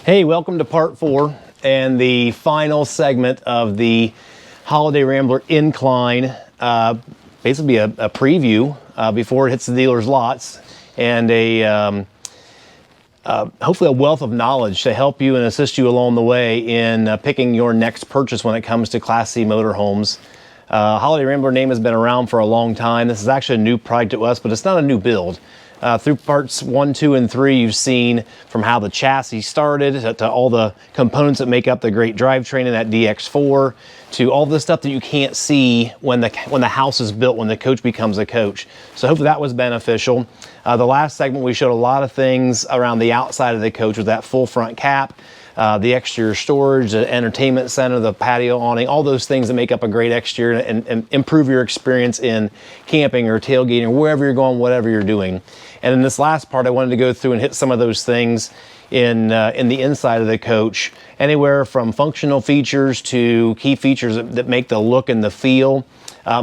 Hey, welcome to part 4 and the final segment of the Holiday Rambler Incline. Basically a preview before it hits the dealer's lots, and hopefully a wealth of knowledge to help you and assist you along the way in picking your next purchase when it comes to Class C motorhomes. Holiday Rambler name has been around for a long time. This is actually a new product to us, but it's not a new build. Through parts 1, 2, and 3, you've seen from how the chassis started to all the components that make up the great drivetrain in that DX4, to all the stuff that you can't see when the house is built, when the coach becomes a coach. So hopefully that was beneficial. The last segment we showed a lot of things around the outside of the coach with that full front cap, the exterior storage, the entertainment center, the patio awning, all those things that make up a great exterior and improve your experience in camping or tailgating or wherever you're going, whatever you're doing. And in this last part, I wanted to go through and hit some of those things in the inside of the coach, anywhere from functional features to key features that make the look and the feel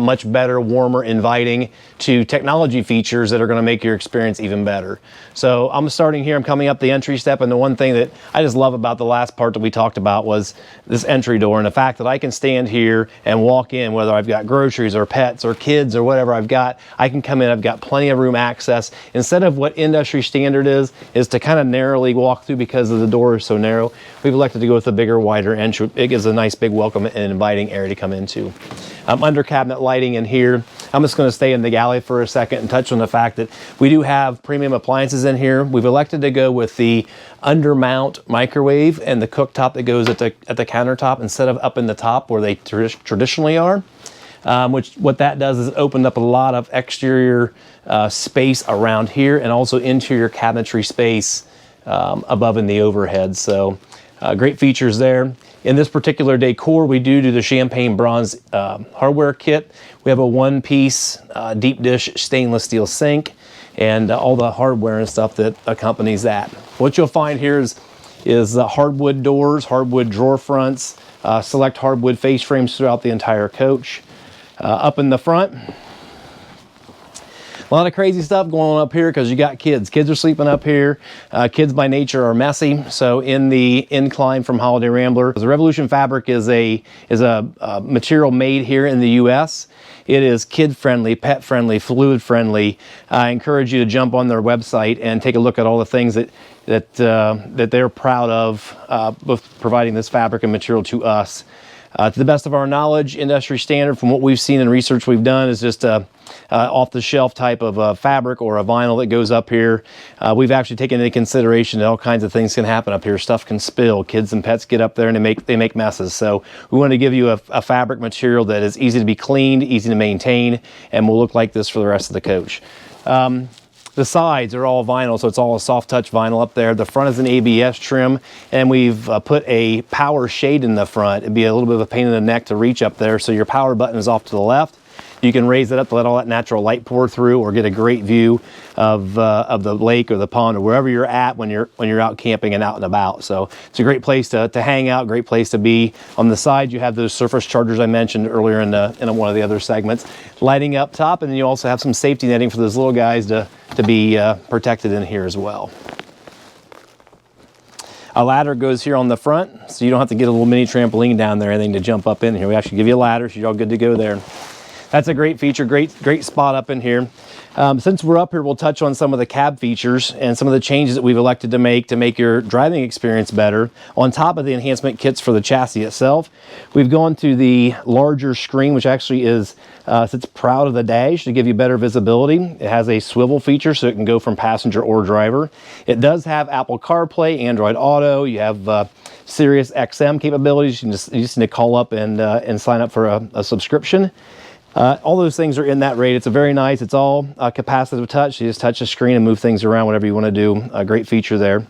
much better, warmer, inviting, to technology features that are going to make your experience even better. So I'm starting here, I'm coming up the entry step, and the one thing that I just love about the last part that we talked about was this entry door, and the fact that I can stand here and walk in, whether I've got groceries or pets or kids or whatever I've got, I can come in, I've got plenty of room access. Instead of what industry standard is to kind of narrowly walk through because of the door is so narrow, we've elected to go with a bigger, wider entry. It gives a nice big welcome and inviting area to come into. Under cabinet lighting in here, I'm just going to stay in the Galley for a second and touch on the fact that we do have premium appliances in here. We've elected to go with the undermount microwave and the cooktop that goes at the countertop instead of up in the top where they traditionally are. What that does is open up a lot of exterior space around here, and also interior cabinetry space above in the overhead. So great features there. In this particular decor, we do the champagne bronze hardware kit. We have a one-piece deep dish stainless steel sink and all the hardware and stuff that accompanies that. What you'll find here is hardwood doors, hardwood drawer fronts, select hardwood face frames throughout the entire coach. Up in the front, a lot of crazy stuff going on up here because you got kids. Kids are sleeping up here. Kids by nature are messy. So in the Incline from Holiday Rambler, the Revolution fabric is a material made here in the U.S. It is kid-friendly, pet-friendly, fluid-friendly. I encourage you to jump on their website and take a look at all the things that they're proud of, both providing this fabric and material to us. To the best of our knowledge, industry standard from what we've seen and research we've done is just off-the-shelf type of fabric or a vinyl that goes up here. We've actually taken into consideration that all kinds of things can happen up here. Stuff can spill. Kids and pets get up there and they make messes. So we want to give you a fabric material that is easy to be cleaned, easy to maintain, and will look like this for the rest of the coach. The sides are all vinyl, so it's all a soft touch vinyl up there. The front is an ABS trim, and we've put a power shade in the front. It'd be a little bit of a pain in the neck to reach up there, so your power button is off to the left. You can raise it up to let all that natural light pour through, or get a great view of the lake or the pond or wherever you're at when you're out camping and out and about. So it's a great place to hang out, great place to be. On the side, you have those surface chargers I mentioned earlier in one of the other segments, lighting up top, and then you also have some safety netting for those little guys to be protected in here as well. A ladder goes here on the front, so you don't have to get a little mini trampoline down there or anything to jump up in here. We actually give you a ladder, so you're all good to go there. That's a great feature, great spot up in here. Since we're up here, we'll touch on some of the cab features and some of the changes that we've elected to make your driving experience better. On top of the enhancement kits for the chassis itself, we've gone to the larger screen, which actually sits proud of the dash to give you better visibility. It has a swivel feature, so it can go from passenger or driver. It does have Apple CarPlay, Android Auto. You have Sirius XM capabilities. You just need to call up and sign up for a subscription. All those things are in that rate. It's very nice. It's all capacitive touch. You just touch the screen and move things around, whatever you want to do. A great feature there.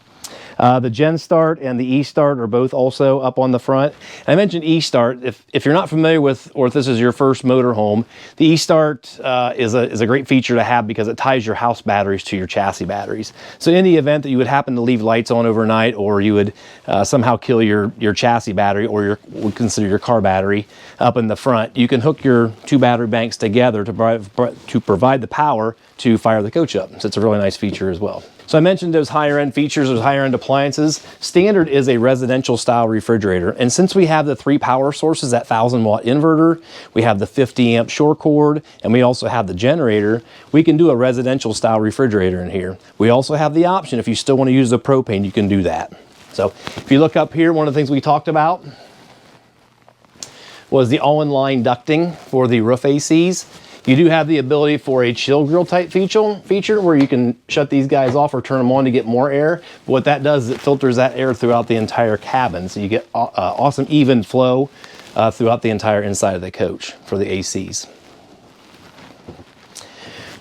The Gen Start and the E-Start are both also up on the front. And I mentioned E-Start. If you're not familiar with, or if this is your first motorhome, the E-Start is a great feature to have because it ties your house batteries to your chassis batteries. So in the event that you would happen to leave lights on overnight, or you would somehow kill your chassis battery, or would consider your car battery up in the front, you can hook your two battery banks together to provide the power to fire the coach up. So it's a really nice feature as well. So I mentioned those higher end features, those higher end appliances. Standard is a residential style refrigerator. And since we have the 3 power sources, that 1000-watt inverter, we have the 50-amp shore cord, and we also have the generator, we can do a residential style refrigerator in here. We also have the option, if you still want to use the propane, you can do that. So if you look up here, one of the things we talked about was the all-in-line ducting for the roof ACs. You do have the ability for a chill grill type feature where you can shut these guys off or turn them on to get more air. But what that does is it filters that air throughout the entire cabin. So you get awesome even flow throughout the entire inside of the coach for the ACs.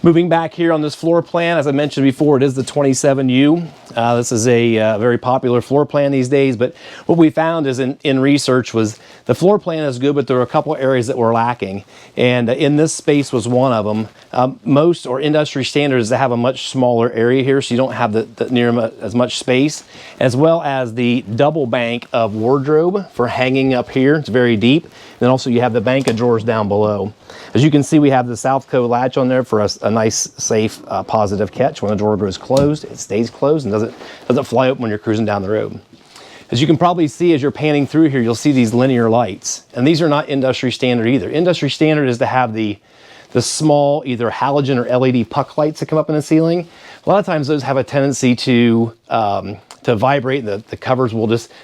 Moving back here on this floor plan, as I mentioned before, it is the 27U. This is a very popular floor plan these days, but what we found is in research was the floor plan is good, but there were a couple areas that were lacking. And in this space was one of them. Most or industry standards that have a much smaller area here, so you don't have the near as much space, as well as the double bank of wardrobe for hanging up here. It's very deep. Then also you have the bank of drawers down below. As you can see, we have the Southco latch on there for a nice, safe, positive catch. When the drawer goes closed, it stays closed and doesn't fly open when you're cruising down the road. As you can probably see as you're panning through here, you'll see these linear lights. And these are not industry standard either. Industry standard is to have the small either halogen or LED puck lights that come up in the ceiling. A lot of times those have a tendency to vibrate. The covers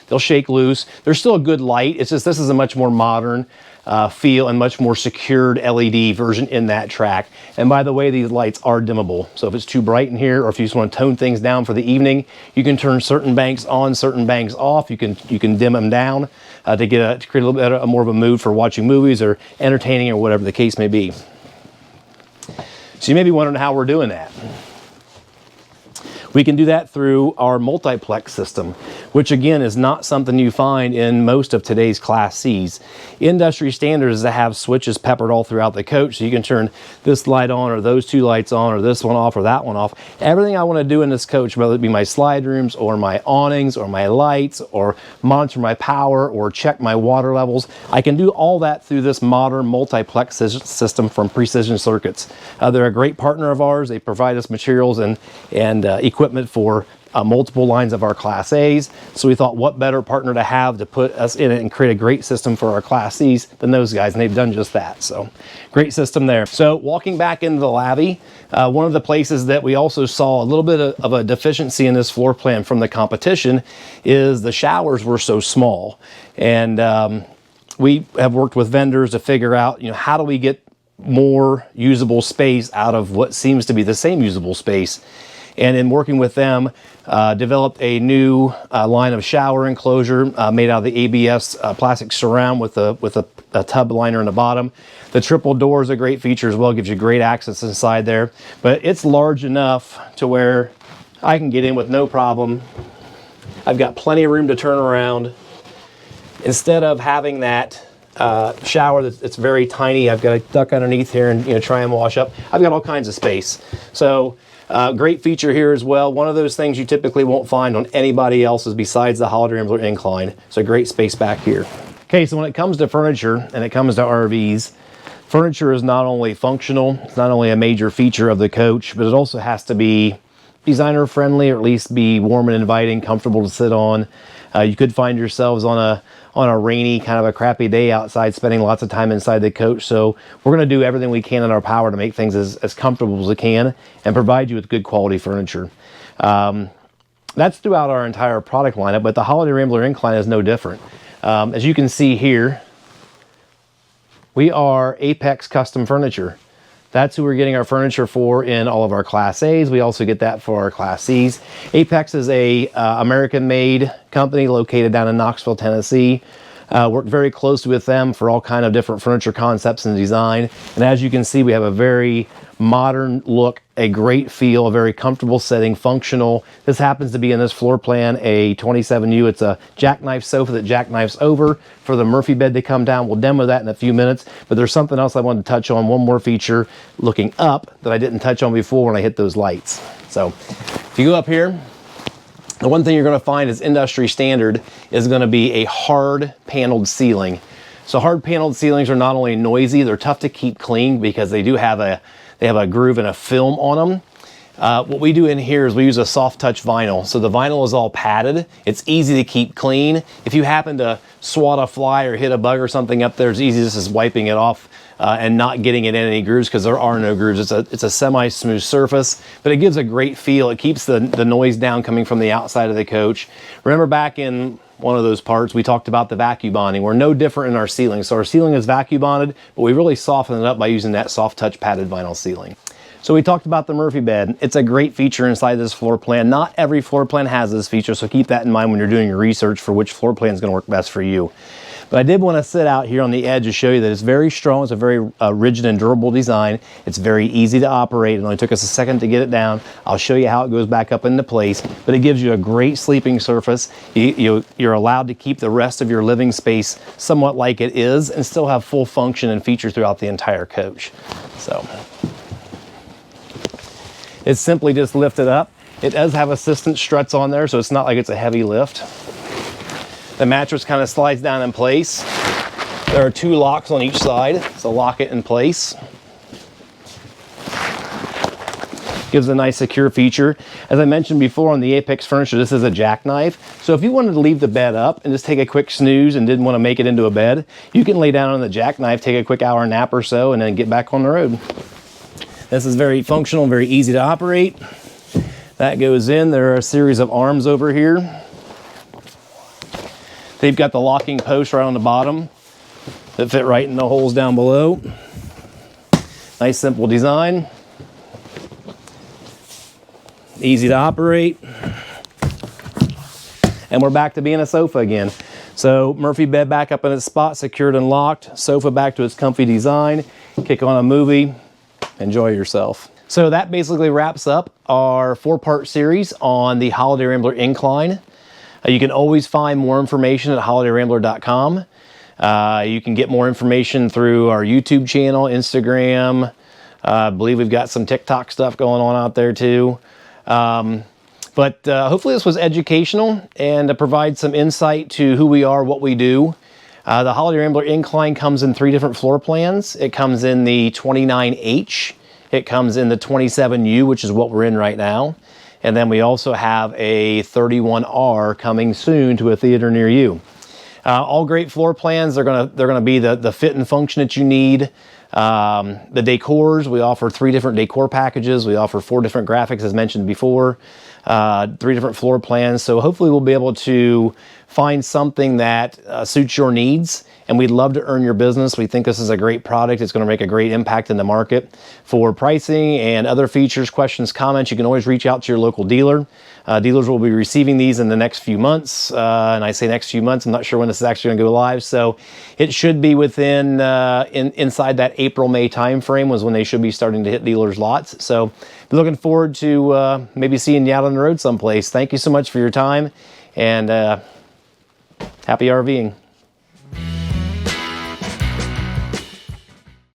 they'll shake loose. They're still a good light. It's just this is a much more modern feel and much more secured LED version in that track. And by the way, these lights are dimmable. So if it's too bright in here, or if you just want to tone things down for the evening, you can turn certain banks on, certain banks off. You can dim them down to create a little bit more of a mood for watching movies or entertaining or whatever the case may be. So you may be wondering how we're doing that. We can do that through our multiplex system, which again is not something you find in most of today's Class Cs. Industry standard is to have switches peppered all throughout the coach, so you can turn this light on or those 2 lights on or this one off or that one off. Everything I want to do in this coach, whether it be my slide rooms or my awnings or my lights or monitor my power or check my water levels, I can do all that through this modern multiplex system from Precision Circuits. They're a great partner of ours. They provide us materials and equipment for multiple lines of our Class A's. So we thought, what better partner to have to put us in it and create a great system for our Class C's than those guys, and they've done just that. So great system there. So walking back into the lavvy, one of the places that we also saw a little bit of a deficiency in this floor plan from the competition is the showers were so small. And we have worked with vendors to figure out, how do we get more usable space out of what seems to be the same usable space. And in working with them, developed a new line of shower enclosure made out of the ABS plastic surround with a tub liner in the bottom. The triple door is a great feature as well, gives you great access inside there. But it's large enough to where I can get in with no problem. I've got plenty of room to turn around. Instead of having that shower that's very tiny, I've got to duck underneath here and try and wash up. I've got all kinds of space. So great feature here as well. One of those things you typically won't find on anybody else's besides the Holiday Rambler Incline. So great space back here. Okay, so when it comes to furniture and it comes to RVs, furniture is not only functional, it's not only a major feature of the coach, but it also has to be designer friendly, or at least be warm and inviting, comfortable to sit on. You could find yourselves on a rainy, kind of a crappy day outside, spending lots of time inside the coach. So we're going to do everything we can in our power to make things as comfortable as we can and provide you with good quality furniture. That's throughout our entire product lineup, but the Holiday Rambler Incline is no different. As you can see here, we are Apex Custom Furniture. That's who we're getting our furniture for in all of our Class A's. We also get that for our Class C's. Apex is a American-made company located down in Knoxville, Tennessee. Worked very closely with them for all kind of different furniture concepts and design. And as you can see, we have a very modern look, a great feel, a very comfortable setting, functional. This happens to be in this floor plan, a 27U. It's a jackknife sofa that jackknifes over for the Murphy bed to come down. We'll demo that in a few minutes, but there's something else I wanted to touch on, one more feature looking up that I didn't touch on before when I hit those lights. So if you go up here, the one thing you're going to find is industry standard is going to be a hard paneled ceiling. So hard paneled ceilings are not only noisy, they're tough to keep clean because they do have a groove and a film on them. What we do in here is we use a soft touch vinyl. So the vinyl is all padded. It's easy to keep clean. If you happen to swat a fly or hit a bug or something up there, it's easy just as wiping it off and not getting it in any grooves, because there are no grooves. It's a semi-smooth surface, but it gives a great feel. It keeps the noise down coming from the outside of the coach. Remember back in one of those parts, we talked about the vacuum bonding. We're no different in our ceiling. So our ceiling is vacuum bonded, but we really soften it up by using that soft touch padded vinyl ceiling. So we talked about the Murphy bed. It's a great feature inside this floor plan. Not every floor plan has this feature, so keep that in mind when you're doing your research for which floor plan is going to work best for you. But I did want to sit out here on the edge to show you that it's very strong. It's a very rigid and durable design. It's very easy to operate. It only took us a second to get it down. I'll show you how it goes back up into place, but it gives you a great sleeping surface. You're allowed to keep the rest of your living space somewhat like it is and still have full function and feature throughout the entire coach. So it's simply just lifted up. It does have assistance struts on there, so it's not like it's a heavy lift. The mattress kind of slides down in place. There are 2 locks on each side, so lock it in place. Gives a nice secure feature. As I mentioned before on the Apex furniture, this is a jackknife. So if you wanted to leave the bed up and just take a quick snooze and didn't want to make it into a bed, you can lay down on the jackknife, take a quick hour nap or so, and then get back on the road. This is very functional, very easy to operate. That goes in. There are a series of arms over here. They've got the locking posts right on the bottom that fit right in the holes down below. Nice simple design. Easy to operate. And we're back to being a sofa again. So Murphy bed back up in its spot, secured and locked. Sofa back to its comfy design. Kick on a movie. Enjoy yourself. So that basically wraps up our 4-part series on the Holiday Rambler Incline. You can always find more information at holidayrambler.com. You can get more information through our YouTube channel, Instagram. I believe we've got some TikTok stuff going on out there too. But hopefully this was educational and to provide some insight to who we are, what we do. The Holiday Rambler Incline comes in 3 different floor plans. It comes in the 29H. It comes in the 27U, which is what we're in right now. And then we also have a 31R coming soon to a theater near you. All great floor plans. They're gonna be the fit and function that you need. The decors, we offer 3 different decor packages. We offer 4 different graphics, as mentioned before. 3 different floor plans. So hopefully we'll be able to find something that suits your needs, and we'd love to earn your business. We think this is a great product. It's going to make a great impact in the market. For pricing and other features, questions, comments, you can always reach out to your local dealer. Dealers will be receiving these in the next few months, and I say next few months, I'm not sure when this is actually going to go live, so it should be within inside that April-May time frame was when they should be starting to hit dealers' lots. So be looking forward to maybe seeing you out on the road someplace. Thank you so much for your time, and happy RVing.